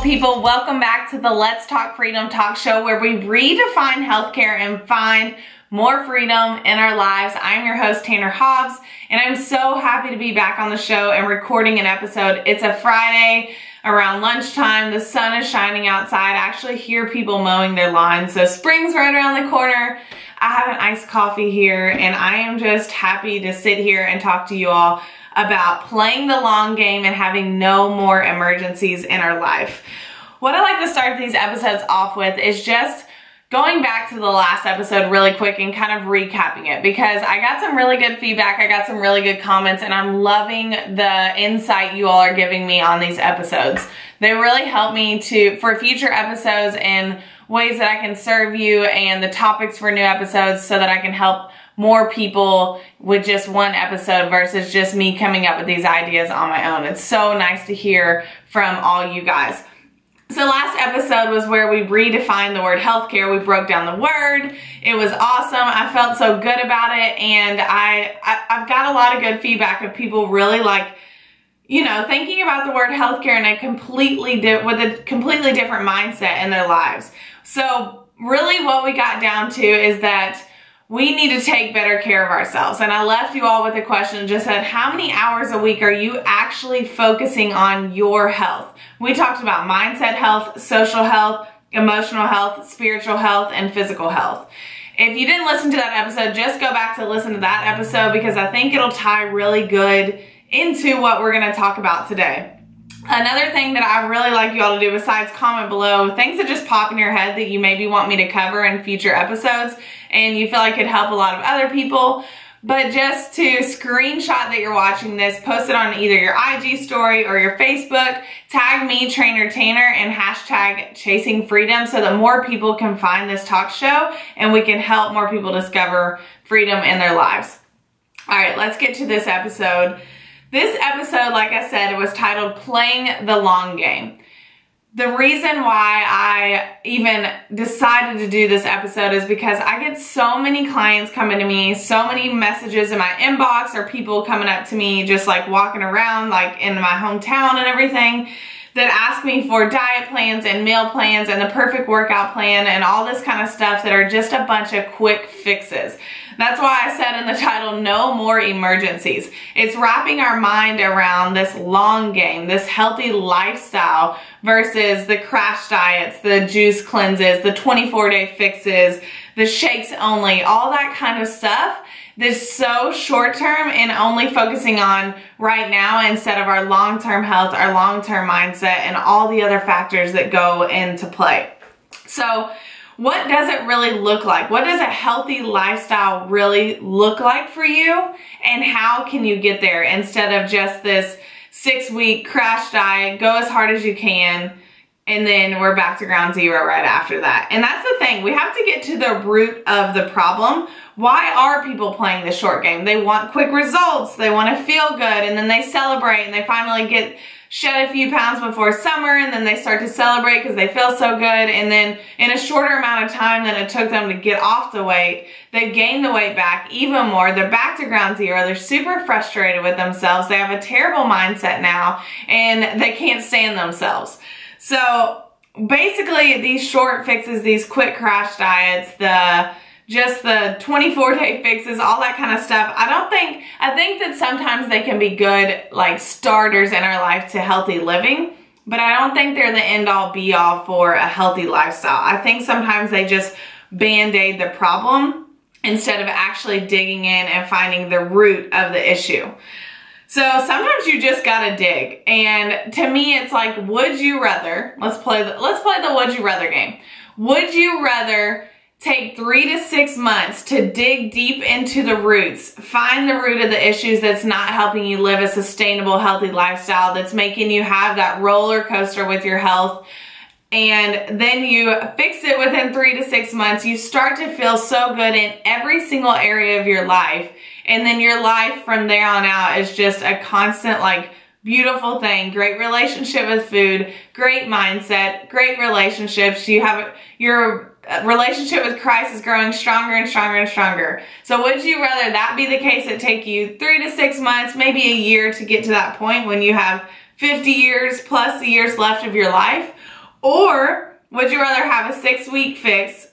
people. Welcome back to the Let's Talk Freedom Talk Show, where we redefine healthcare and find more freedom in our lives. I'm your host, Tanner Hobbs, and I'm so happy to be back on the show and recording an episode. It's a Friday around lunchtime. The sun is shining outside. I actually hear people mowing their lawns, so spring's right around the corner. I have an iced coffee here, and I am just happy to sit here and talk to you all about playing the long game and having no more emergencies in our life. What I like to start these episodes off with is just going back to the last episode really quick and kind of recapping it, because I got some really good feedback, I got some really good comments, and I'm loving the insight you all are giving me on these episodes. They really help me for future episodes and ways that I can serve you and the topics for new episodes so that I can help more people with just one episode versus just me coming up with these ideas on my own. It's so nice to hear from all you guys. So last episode was where we redefined the word healthcare. We broke down the word. It was awesome. I felt so good about it, and I've got a lot of good feedback of people really thinking about the word healthcare in a completely different mindset in their lives. So really what we got down to is that we need to take better care of ourselves. And I left you all with a question and just said, how many hours a week are you actually focusing on your health? We talked about mindset health, social health, emotional health, spiritual health, and physical health. If you didn't listen to that episode, just go back to listen to that episode, because I think it'll tie really good into what we're going to talk about today. Another thing that I really like you all to do, besides comment below things that just pop in your head that you maybe want me to cover in future episodes and you feel like could help a lot of other people, but just to screenshot that you're watching this, post it on either your IG story or your Facebook, tag me, Trainer Tanner, and hashtag Chasing Freedom so that more people can find this talk show and we can help more people discover freedom in their lives. All right, let's get to this episode. This episode, like I said, it was titled Playing the Long Game. The reason why I even decided to do this episode is because I get so many clients coming to me, so many messages in my inbox, or people coming up to me just like walking around like in my hometown and everything, that ask me for diet plans and meal plans and the perfect workout plan and all this kind of stuff that are just a bunch of quick fixes. That's why I said in the title, no more emergencies. It's wrapping our mind around this long game, this healthy lifestyle versus the crash diets, the juice cleanses, the 24-day fixes, the shakes only, all that kind of stuff that's so short-term and only focusing on right now instead of our long-term health, our long-term mindset, and all the other factors that go into play. So what does it really look like? What does a healthy lifestyle really look like for you? And how can you get there instead of just this 6-week crash diet, go as hard as you can, and then we're back to ground zero right after that? And that's the thing. We have to get to the root of the problem. Why are people playing the short game? They want quick results. They want to feel good, and then they celebrate, and they finally shed a few pounds before summer, and then they start to celebrate because they feel so good, and then in a shorter amount of time than it took them to get off the weight, they've gained the weight back even more. They're back to ground zero. They're super frustrated with themselves. They have a terrible mindset now, and they can't stand themselves. So basically, these short fixes, these quick crash diets, just the 24-day fixes, all that kind of stuff, I think that sometimes they can be good like starters in our life to healthy living, but I don't think they're the end-all be-all for a healthy lifestyle. I think sometimes they just band-aid the problem instead of actually digging in and finding the root of the issue. So sometimes you just gotta dig, and to me it's like, would you rather, let's play the would you rather game. Would you rather take 3 to 6 months to dig deep into the roots, find the root of the issues that's not helping you live a sustainable, healthy lifestyle, that's making you have that roller coaster with your health, and then you fix it within 3 to 6 months, you start to feel so good in every single area of your life, and then your life from there on out is just a constant, like, beautiful thing. Great relationship with food, great mindset, great relationships. Your relationship with Christ is growing stronger and stronger and stronger. So would you rather that be the case? It take you 3 to 6 months, maybe a year to get to that point when you have 50 years plus years left of your life? Or would you rather have a 6-week fix?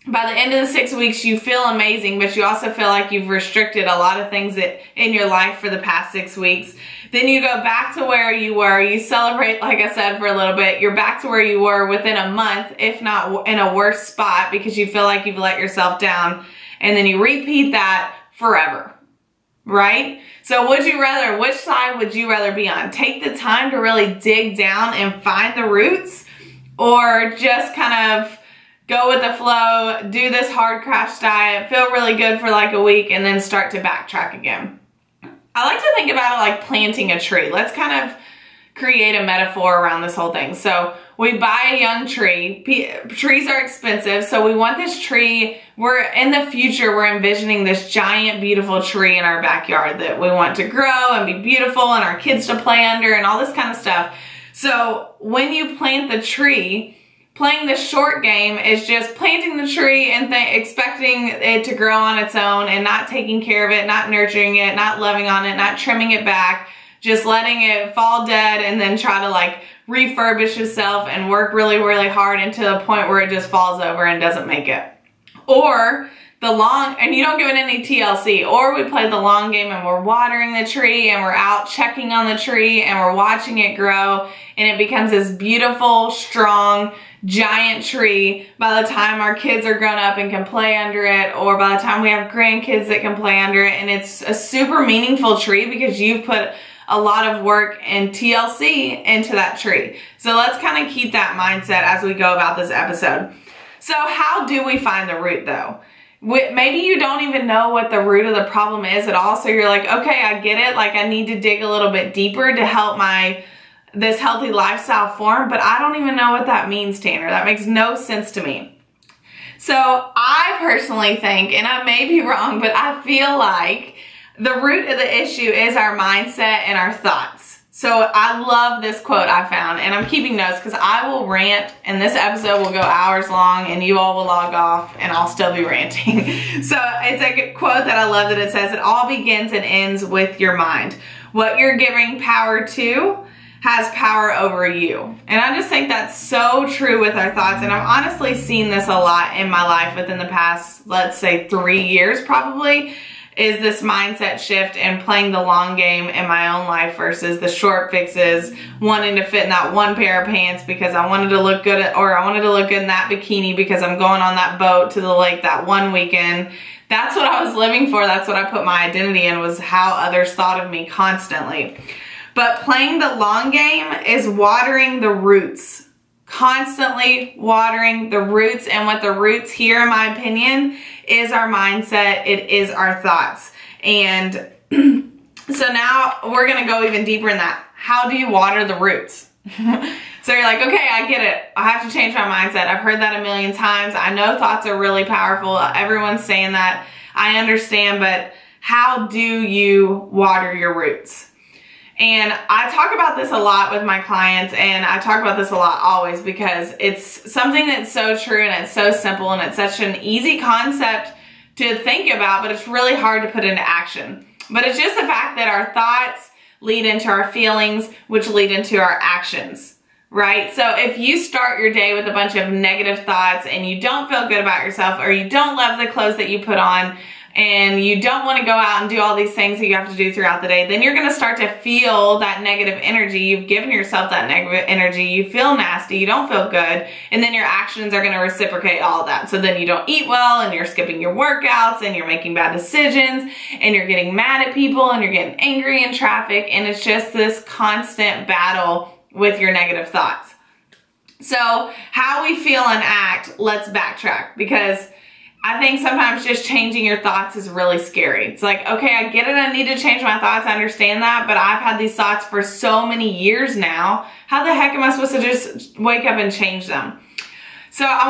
By the end of the 6 weeks, you feel amazing, but you also feel like you've restricted a lot of things in your life for the past 6 weeks. Then you go back to where you were. You celebrate, like I said, for a little bit. You're back to where you were within a month, if not in a worse spot, because you feel like you've let yourself down. And then you repeat that forever, right? So would you rather, which side would you rather be on? Take the time to really dig down and find the roots, or just kind of go with the flow, do this hard crash diet, feel really good for like a week, and then start to backtrack again? I like to think about it like planting a tree. Let's kind of create a metaphor around this whole thing. So we buy a young tree. Trees are expensive, so we want this tree. In the future, we're envisioning this giant, beautiful tree in our backyard that we want to grow and be beautiful and our kids to play under and all this kind of stuff. So when you plant the tree, playing the short game is just planting the tree and expecting it to grow on its own and not taking care of it, not nurturing it, not loving on it, not trimming it back, just letting it fall dead and then try to like refurbish itself and work really, really hard until the point where it just falls over and doesn't make it. Or and you don't give it any TLC, or we play the long game and we're watering the tree and we're out checking on the tree and we're watching it grow and it becomes this beautiful, strong, giant tree by the time our kids are grown up and can play under it, or by the time we have grandkids that can play under it, and it's a super meaningful tree because you've put a lot of work and TLC into that tree. So let's kind of keep that mindset as we go about this episode. So how do we find the root though? Maybe you don't even know what the root of the problem is at all. So you're like, okay, I get it. Like I need to dig a little bit deeper to help this healthy lifestyle form, but I don't even know what that means, Tanner. That makes no sense to me. So I personally think, and I may be wrong, but I feel like the root of the issue is our mindset and our thoughts. So I love this quote I found, and I'm keeping notes because I will rant and this episode will go hours long and you all will log off and I'll still be ranting. So it's a quote that I love that it says, "It all begins and ends with your mind. What you're giving power to has power over you." And I just think that's so true with our thoughts. And I've honestly seen this a lot in my life within the past, let's say 3 years probably, is this mindset shift and playing the long game in my own life versus the short fixes, wanting to fit in that one pair of pants because I wanted to look good, or I wanted to look good in that bikini because I'm going on that boat to the lake that one weekend. That's what I was living for. That's what I put my identity in, was how others thought of me constantly. But playing the long game is watering the roots, constantly watering the roots. And what the roots here, in my opinion, is our mindset. It is our thoughts. And so now we're going to go even deeper in that. How do you water the roots? So you're like, okay, I get it. I have to change my mindset. I've heard that a million times. I know thoughts are really powerful. Everyone's saying that. I understand, but how do you water your roots? And I talk about this a lot with my clients, and I talk about this a lot always because it's something that's so true and it's so simple and it's such an easy concept to think about, but it's really hard to put into action. But it's just the fact that our thoughts lead into our feelings, which lead into our actions, right? So if you start your day with a bunch of negative thoughts and you don't feel good about yourself, or you don't love the clothes that you put on, and you don't want to go out and do all these things that you have to do throughout the day, then you're going to start to feel that negative energy. You've given yourself that negative energy. You feel nasty. You don't feel good. And then your actions are going to reciprocate all of that. So then you don't eat well, and you're skipping your workouts, and you're making bad decisions, and you're getting mad at people, and you're getting angry in traffic. And it's just this constant battle with your negative thoughts. So how we feel and act, let's backtrack, because I think sometimes just changing your thoughts is really scary. It's like, okay, I get it. I need to change my thoughts. I understand that, but I've had these thoughts for so many years now. How the heck am I supposed to just wake up and change them? So I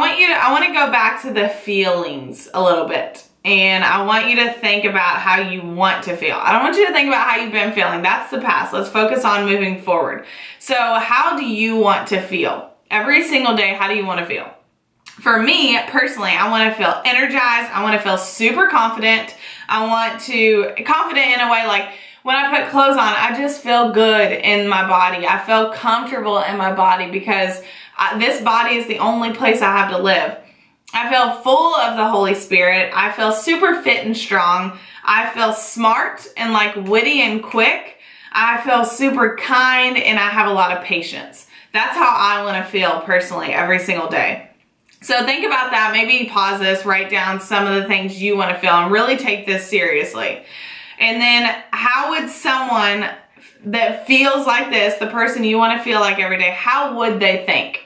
want to go back to the feelings a little bit. And I want you to think about how you want to feel. I don't want you to think about how you've been feeling. That's the past. Let's focus on moving forward. So how do you want to feel? Every single day, how do you want to feel? For me, personally, I want to feel energized. I want to feel super confident. I want to, confident in a way like when I put clothes on, I just feel good in my body. I feel comfortable in my body because This body is the only place I have to live. I feel full of the Holy Spirit. I feel super fit and strong. I feel smart and like witty and quick. I feel super kind and I have a lot of patience. That's how I want to feel personally every single day. So think about that. Maybe pause this, write down some of the things you want to feel and really take this seriously. And then how would someone that feels like this, the person you want to feel like every day, how would they think?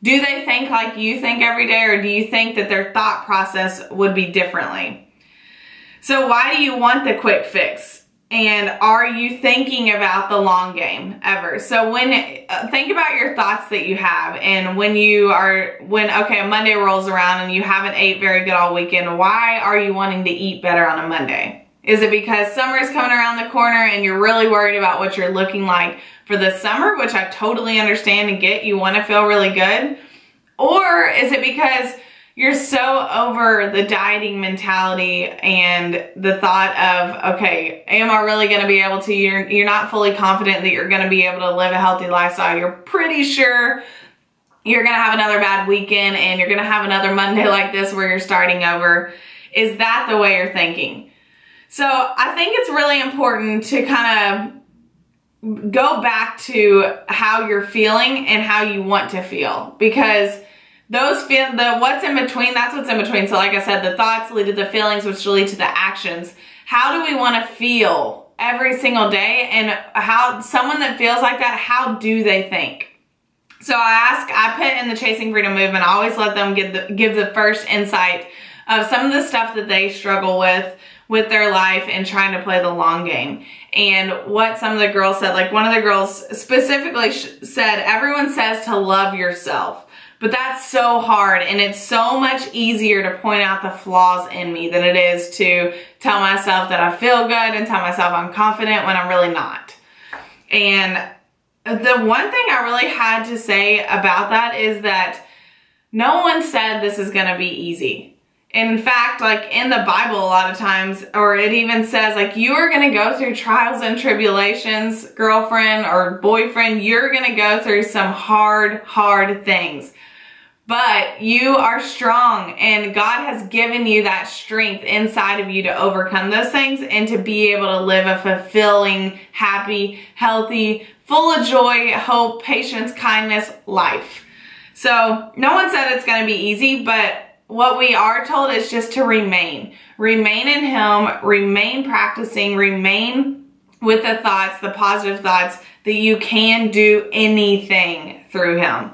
Do they think like you think every day, or do you think that their thought process would be differently? So why do you want the quick fix? And are you thinking about the long game ever? So think about your thoughts that you have, and when a Monday rolls around and you haven't ate very good all weekend, why are you wanting to eat better on a Monday? Is it because summer is coming around the corner and you're really worried about what you're looking like for the summer, which I totally understand and get, you want to feel really good? Or is it because you're so over the dieting mentality and the thought of, okay, am I really going to be able to, you're not fully confident that you're going to be able to live a healthy lifestyle. You're pretty sure you're going to have another bad weekend and you're going to have another Monday like this where you're starting over. Is that the way you're thinking? So I think it's really important to kind of go back to how you're feeling and how you want to feel, because what's in between, that's what's in between. So like I said, the thoughts lead to the feelings, which lead to the actions. How do we want to feel every single day? And how someone that feels like that, how do they think? So I put in the Chasing Freedom movement, I always let them give the first insight of some of the stuff that they struggle with their life and trying to play the long game. And what some of the girls said, like one of the girls specifically said, everyone says to love yourself, but that's so hard, and it's so much easier to point out the flaws in me than it is to tell myself that I feel good and tell myself I'm confident when I'm really not. And the one thing I really had to say about that is that no one said this is going to be easy. In fact, like in the Bible, a lot of times, or it even says like, you are going to go through trials and tribulations, girlfriend or boyfriend, you're going to go through some hard things. But you are strong, and God has given you that strength inside of you to overcome those things and to be able to live a fulfilling, happy, healthy, full of joy, hope, patience, kindness life. So no one said it's going to be easy, but what we are told is just to remain. Remain in Him, remain practicing, remain with the thoughts, the positive thoughts that you can do anything through Him.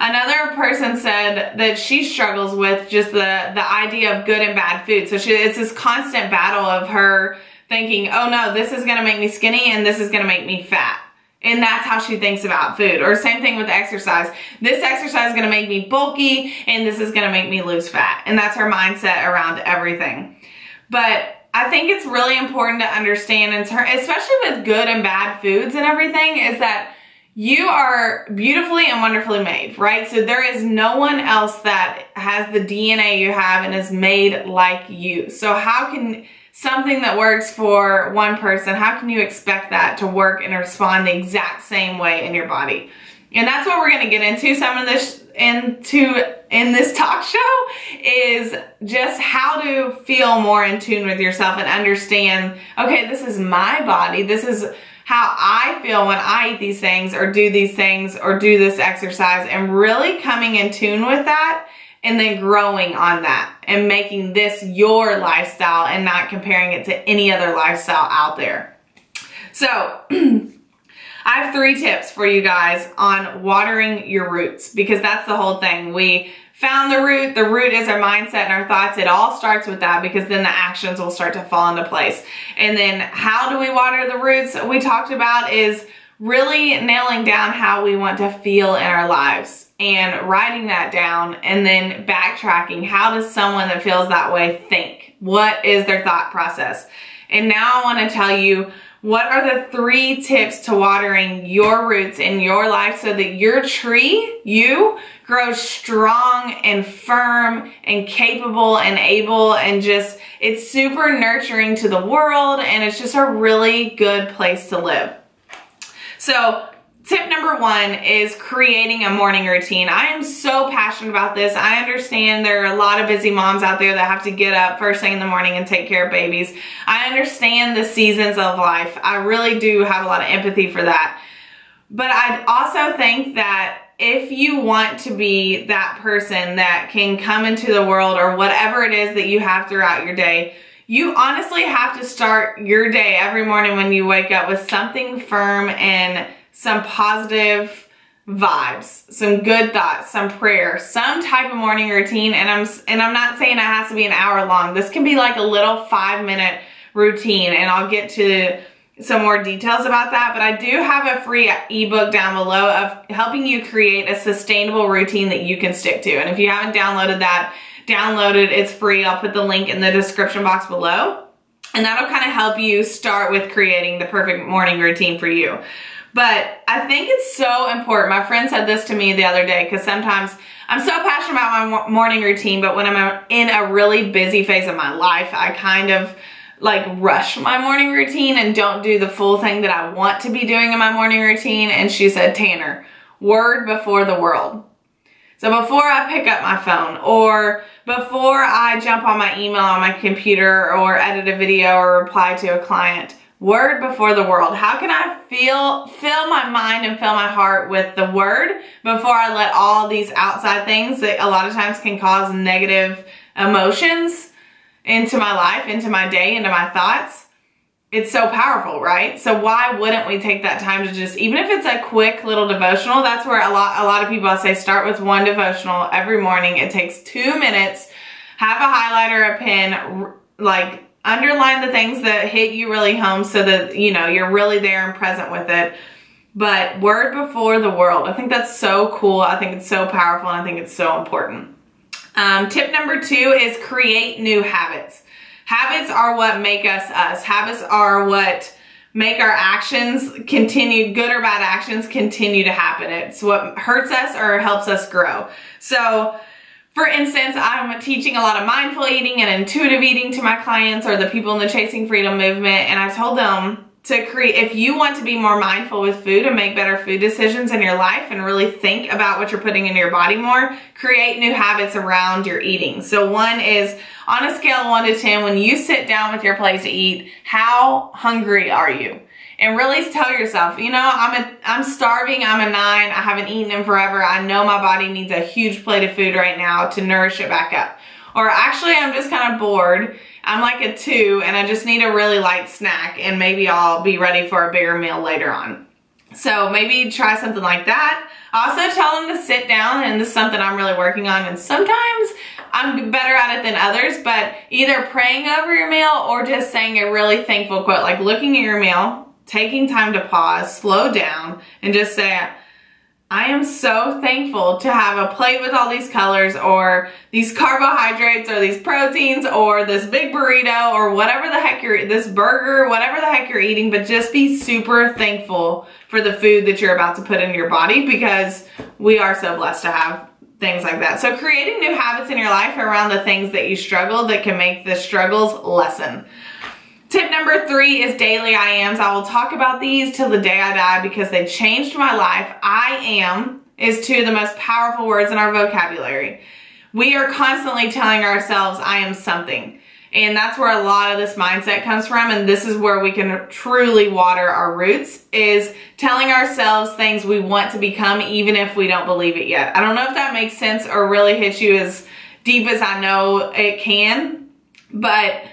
Another person said that she struggles with just the idea of good and bad food. So it's this constant battle of her thinking, oh no, this is gonna make me skinny and this is gonna make me fat. And that's how she thinks about food. Or same thing with exercise. This exercise is gonna make me bulky and this is gonna make me lose fat. And that's her mindset around everything. But I think it's really important to understand, especially with good and bad foods and everything, is that you are beautifully and wonderfully made, right? So there is no one else that has the DNA you have and is made like you. So how can something that works for one person, how can you expect that to work and respond the exact same way in your body? And that's what we're going to get into some of this in this talk show, is just how to feel more in tune with yourself and understand, okay, this is my body. This is how I feel when I eat these things or do these things or do this exercise, and really coming in tune with that and then growing on that and making this your lifestyle and not comparing it to any other lifestyle out there. So I have 3 tips for you guys on watering your roots, because that's the whole thing. We found the root. The root is our mindset and our thoughts. It all starts with that, because then the actions will start to fall into place. And then how do we water the roots? We talked about is really nailing down how we want to feel in our lives and writing that down, and then backtracking. How does someone that feels that way think? What is their thought process? And now I want to tell you, what are the 3 tips to watering your roots in your life so that your tree, you, grows strong and firm and capable and able, and just, it's super nurturing to the world, and it's just a really good place to live. So Tip number 1 is creating a morning routine. I am so passionate about this. I understand there are a lot of busy moms out there that have to get up first thing in the morning and take care of babies. I understand the seasons of life. I really do have a lot of empathy for that. But I also think that if you want to be that person that can come into the world, or whatever it is that you have throughout your day, you honestly have to start your day every morning when you wake up with something firm and some positive vibes, some good thoughts, some prayer, some type of morning routine. And I'm not saying it has to be an hour long. This can be like a little 5-minute routine, and I'll get to some more details about that. But I do have a free ebook down below of helping you create a sustainable routine that you can stick to. And if you haven't downloaded that, download it. It's free. I'll put the link in the description box below. And that'll kind of help you start with creating the perfect morning routine for you. But I think it's so important. My friend said this to me the other day, because sometimes I'm so passionate about my morning routine, but when I'm in a really busy phase of my life, I kind of like rush my morning routine and don't do the full thing that I want to be doing in my morning routine. And she said, Tanner, word before the world. So before I pick up my phone, or before I jump on my email on my computer, or edit a video, or reply to a client, word before the world. How can I fill my mind and fill my heart with the word before I let all these outside things that a lot of times can cause negative emotions into my life, into my day, into my thoughts? It's so powerful, right? So why wouldn't we take that time to just, even if it's a quick little devotional, that's where a lot of people, I say, start with one devotional every morning. It takes 2 minutes. Have a highlighter, a pen, like underline the things that hit you really home so that, you know, you're really there and present with it. But word before the world, I think that's so cool. I think it's so powerful, and I think it's so important. Tip number 2 is create new habits. Habits are what make us us. Habits are what make our actions continue, good or bad actions continue to happen. It's what hurts us or helps us grow. So, for instance, I'm teaching a lot of mindful eating and intuitive eating to my clients, or the people in the Chasing Freedom movement, and I told them to create, if you want to be more mindful with food and make better food decisions in your life and really think about what you're putting into your body more, create new habits around your eating. So 1 is, on a scale of 1 to 10, when you sit down with your plate to eat, how hungry are you? And really tell yourself, you know, I'm starving, I'm a 9, I haven't eaten in forever, I know my body needs a huge plate of food right now to nourish it back up. Or actually, I'm just kind of bored, I'm like a 2, and I just need a really light snack, and maybe I'll be ready for a bigger meal later on. So maybe try something like that. I also tell them to sit down, and this is something I'm really working on, and sometimes I'm better at it than others, but either praying over your meal or just saying a really thankful quote, like looking at your meal, taking time to pause, slow down, and just say, I am so thankful to have a plate with all these colors, or these carbohydrates, or these proteins, or this big burrito, or whatever the heck this burger, whatever the heck you're eating, but just be super thankful for the food that you're about to put into your body, because we are so blessed to have things like that. So creating new habits in your life around the things that you struggle, that can make the struggles lessen. Tip number 3 is daily I ams. I will talk about these till the day I die because they changed my life. I am is 2 of the most powerful words in our vocabulary. We are constantly telling ourselves, I am something. And that's where a lot of this mindset comes from. And this is where we can truly water our roots, is telling ourselves things we want to become, even if we don't believe it yet. I don't know if that makes sense or really hits you as deep as I know it can, but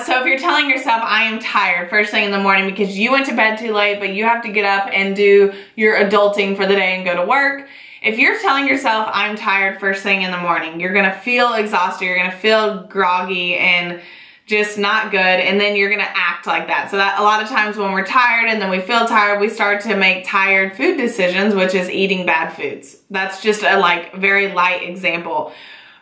so if you're telling yourself, I am tired first thing in the morning because you went to bed too late, but you have to get up and do your adulting for the day and go to work. If you're telling yourself, I'm tired first thing in the morning, you're going to feel exhausted, you're going to feel groggy and just not good, and then you're going to act like that. So that a lot of times when we're tired and then we feel tired, we start to make tired food decisions, which is eating bad foods. That's just a very light example.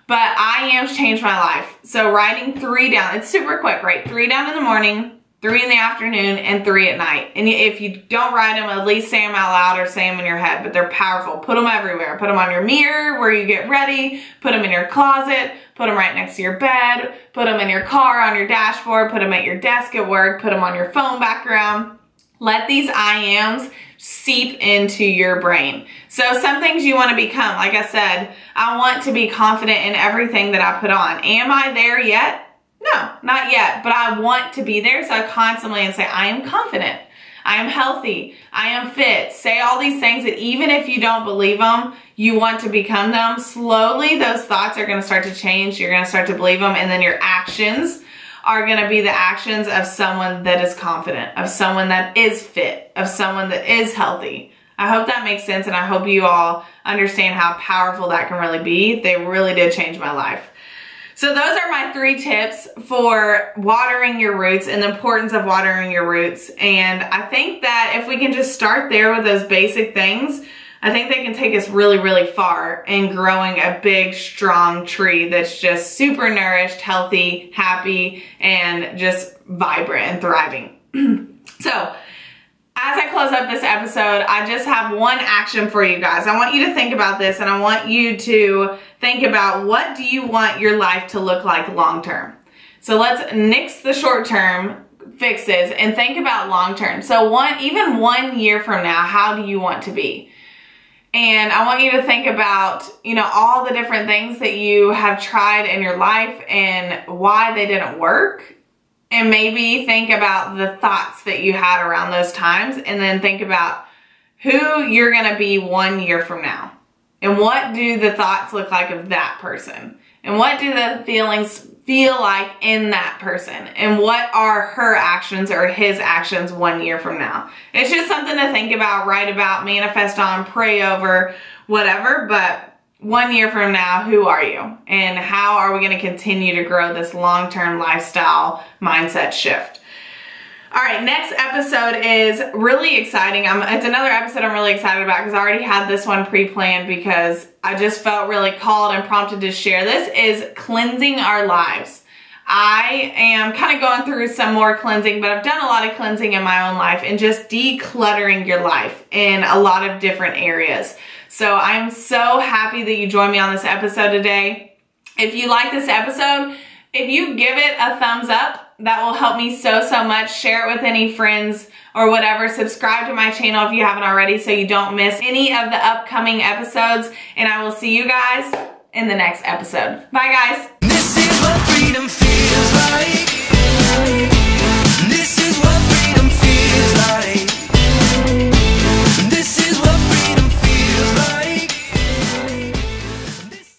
But I am changed my life. So writing 3 down, it's super quick, right? 3 down in the morning, 3 in the afternoon, and 3 at night. And if you don't write them, at least say them out loud or say them in your head, but they're powerful. Put them everywhere. Put them on your mirror where you get ready. Put them in your closet. Put them right next to your bed. Put them in your car, on your dashboard. Put them at your desk at work. Put them on your phone background. Let these I ams seep into your brain. So some things you want to become, like I said, I want to be confident in everything that I put on. Am I there yet? No, not yet, but I want to be there. So I constantly say, I am confident. I am healthy. I am fit. Say all these things that even if you don't believe them, you want to become them. Slowly, those thoughts are going to start to change. You're going to start to believe them. And then your actions are going to be the actions of someone that is confident, of someone that is fit, of someone that is healthy. I hope that makes sense, and I hope you all understand how powerful that can really be. They really did change my life. So those are my 3 tips for watering your roots and the importance of watering your roots. And I think that if we can just start there with those basic things, I think they can take us really, really far in growing a big, strong tree that's just super nourished, healthy, happy, and just vibrant and thriving. So, as I close up this episode, I just have one action for you guys. I want you to think about this, and I want you to think about, what do you want your life to look like long term? So let's nix the short term fixes and think about long term. So even 1 year from now, how do you want to be? And I want you to think about, all the different things that you have tried in your life and why they didn't work. And maybe think about the thoughts that you had around those times, and then think about who you're going to be 1 year from now. And what do the thoughts look like of that person? And what do the feelings feel like in that person? And what are her actions or his actions 1 year from now? It's just something to think about, write about, manifest on, pray over, whatever. But 1 year from now, who are you? And how are we going to continue to grow this long-term lifestyle mindset shift? All right, next episode is really exciting. It's another episode I'm really excited about because I already had this one pre-planned because I just felt really called and prompted to share this, is cleansing our lives. I am kind of going through some more cleansing, but I've done a lot of cleansing in my own life and just decluttering your life in a lot of different areas. So I'm so happy that you joined me on this episode today. If you like this episode, if you give it a thumbs up, that will help me so much. Share it with any friends or whatever. Subscribe to my channel if you haven't already so you don't miss any of the upcoming episodes. And I will see you guys in the next episode. Bye, guys. This is what freedom feels like.